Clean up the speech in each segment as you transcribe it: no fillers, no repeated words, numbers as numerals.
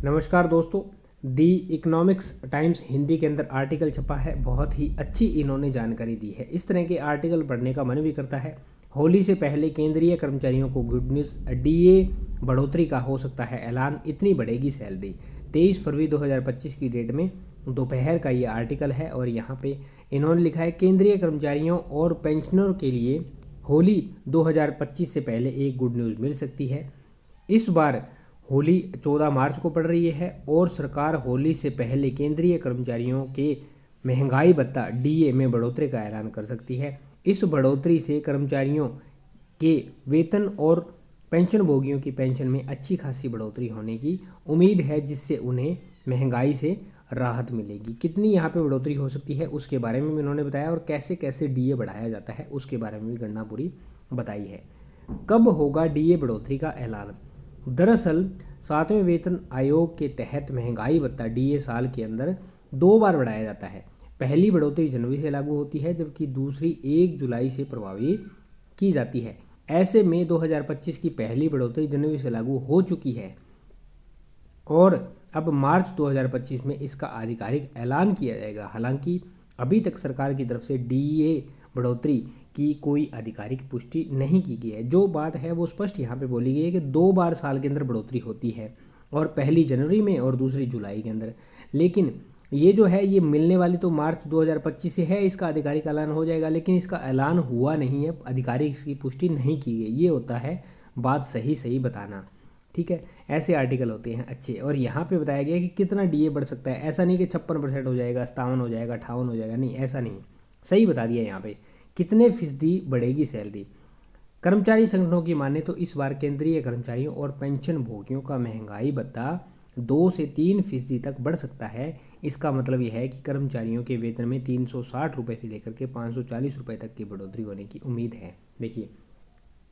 नमस्कार दोस्तों। दी economics times Hindi के अंदर आर्टिकल छपा है, बहुत ही अच्छी इन्होंने जानकारी दी है। इस तरह के आर्टिकल पढ़ने का मन भी करता है। होली से पहले केंद्रीय कर्मचारियों को गुड न्यूज़, डीए बढ़ोतरी का हो सकता है ऐलान, इतनी बढ़ेगी सैलरी। 23 फरवरी 2025 की डेट में दोपहर का ये आर्टिकल है और यहाँ पे इन्होंने लिखा है केंद्रीय कर्मचारियों और पेंशनरों के लिए होली 2025 से पहले एक गुड न्यूज़ मिल सकती है। इस बार होली 14 मार्च को पड़ रही है और सरकार होली से पहले केंद्रीय कर्मचारियों के महंगाई भत्ता डीए में बढ़ोतरी का ऐलान कर सकती है। इस बढ़ोतरी से कर्मचारियों के वेतन और पेंशन भोगियों की पेंशन में अच्छी खासी बढ़ोतरी होने की उम्मीद है, जिससे उन्हें महंगाई से राहत मिलेगी। कितनी यहाँ पे बढ़ोतरी हो सकती है उसके बारे में भी उन्होंने बताया और कैसे कैसे डीए बढ़ाया जाता है उसके बारे में भी गणना पूरी बताई है। कब होगा डीए बढ़ोतरी का ऐलान? दरअसल 7वें वेतन आयोग के तहत महंगाई भत्ता डीए साल के अंदर 2 बार बढ़ाया जाता है। पहली बढ़ोतरी जनवरी से लागू होती है, जबकि दूसरी 1 जुलाई से प्रभावी की जाती है। ऐसे में 2025 की पहली बढ़ोतरी जनवरी से लागू हो चुकी है और अब मार्च 2025 में इसका आधिकारिक ऐलान किया जाएगा। हालांकि अभी तक सरकार की तरफ से डीए बढ़ोतरी की कोई आधिकारिक पुष्टि नहीं की गई है। जो बात है वो स्पष्ट यहाँ पे बोली गई है कि 2 बार साल के अंदर बढ़ोतरी होती है, और पहली जनवरी में और दूसरी जुलाई के अंदर। लेकिन ये जो है ये मिलने वाली तो मार्च 2025 से है, इसका आधिकारिक ऐलान हो जाएगा, लेकिन इसका ऐलान हुआ नहीं है, आधिकारिक इसकी पुष्टि नहीं की गई। ये होता है बात सही सही बताना, ठीक है। ऐसे आर्टिकल होते हैं अच्छे। और यहाँ पे बताया गया कि कितना डीए बढ़ सकता है। ऐसा नहीं कि 56% हो जाएगा, 57 हो जाएगा, 58 हो जाएगा, नहीं ऐसा नहीं, सही बता दिया यहाँ पे कितने फीसदी बढ़ेगी सैलरी। कर्मचारी संगठनों की माने तो इस बार केंद्रीय कर्मचारियों और पेंशन भोगियों का महंगाई भत्ता 2 से 3% तक बढ़ सकता है। इसका मतलब यह है कि कर्मचारियों के वेतन में 360 रुपये से लेकर के 540 रुपये तक की बढ़ोतरी होने की उम्मीद है। देखिए,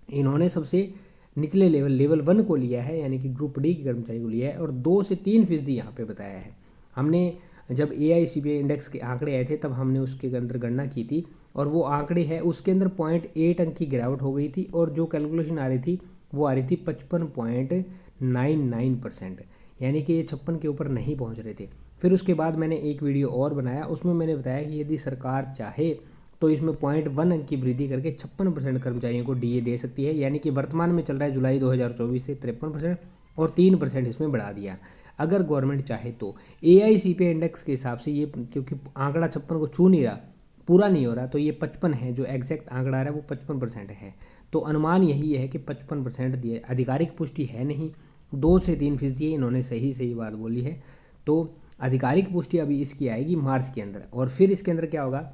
इन्होंने सबसे निचले लेवल 1 को लिया है, यानी कि ग्रुप डी के कर्मचारी को लिया है, और 2 से 3% यहाँ पे बताया है। हमने जब AICPI इंडेक्स के आंकड़े आए थे तब हमने उसके अंदर गणना की थी, और वो आंकड़े है उसके अंदर 0.8 अंक की गिरावट हो गई थी, और जो कैलकुलेशन आ रही थी वो आ रही थी 55.99%, यानी कि ये 56 के ऊपर नहीं पहुंच रहे थे। फिर उसके बाद मैंने एक वीडियो और बनाया, उसमें मैंने बताया कि यदि सरकार चाहे तो इसमें 0.1 अंक की वृद्धि करके 56% कर्मचारियों को डीए दे सकती है, यानी कि वर्तमान में चल रहा है जुलाई 2024 से 53% और 3% इसमें बढ़ा दिया अगर गवर्नमेंट चाहे तो। AICPI इंडेक्स के हिसाब से ये, क्योंकि आंकड़ा 56 को छू नहीं रहा, पूरा नहीं हो रहा, तो ये 55 है, जो एग्जैक्ट आंकड़ा आ रहा है वो 55% है। तो अनुमान यही है कि 55% दिए, आधिकारिक पुष्टि है नहीं, 2 से 3% इन्होंने सही सही बात बोली है। तो आधिकारिक पुष्टि अभी इसकी आएगी मार्च के अंदर, और फिर इसके अंदर क्या होगा,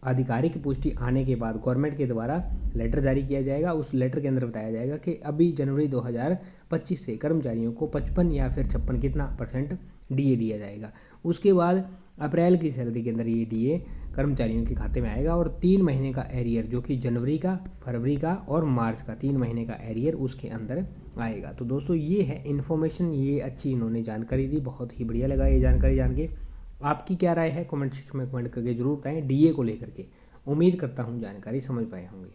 आधिकारिक पुष्टि आने के बाद गवर्नमेंट के द्वारा लेटर जारी किया जाएगा। उस लेटर के अंदर बताया जाएगा कि अभी जनवरी 2025 से कर्मचारियों को 55 या फिर 56 कितना % डीए दिया जाएगा। उसके बाद अप्रैल की सैलरी के अंदर ये डीए कर्मचारियों के खाते में आएगा, और 3 महीने का एरियर, जो कि जनवरी का, फरवरी का और मार्च का 3 महीने का एरियर उसके अंदर आएगा। तो दोस्तों ये है इन्फॉर्मेशन, ये अच्छी इन्होंने जानकारी दी, बहुत ही बढ़िया लगा ये जानकारी जान के। आपकी क्या राय है कमेंट सेक्शन में कमेंट करके जरूर बताएं डीए को लेकर के। उम्मीद करता हूँ जानकारी समझ पाए होंगे।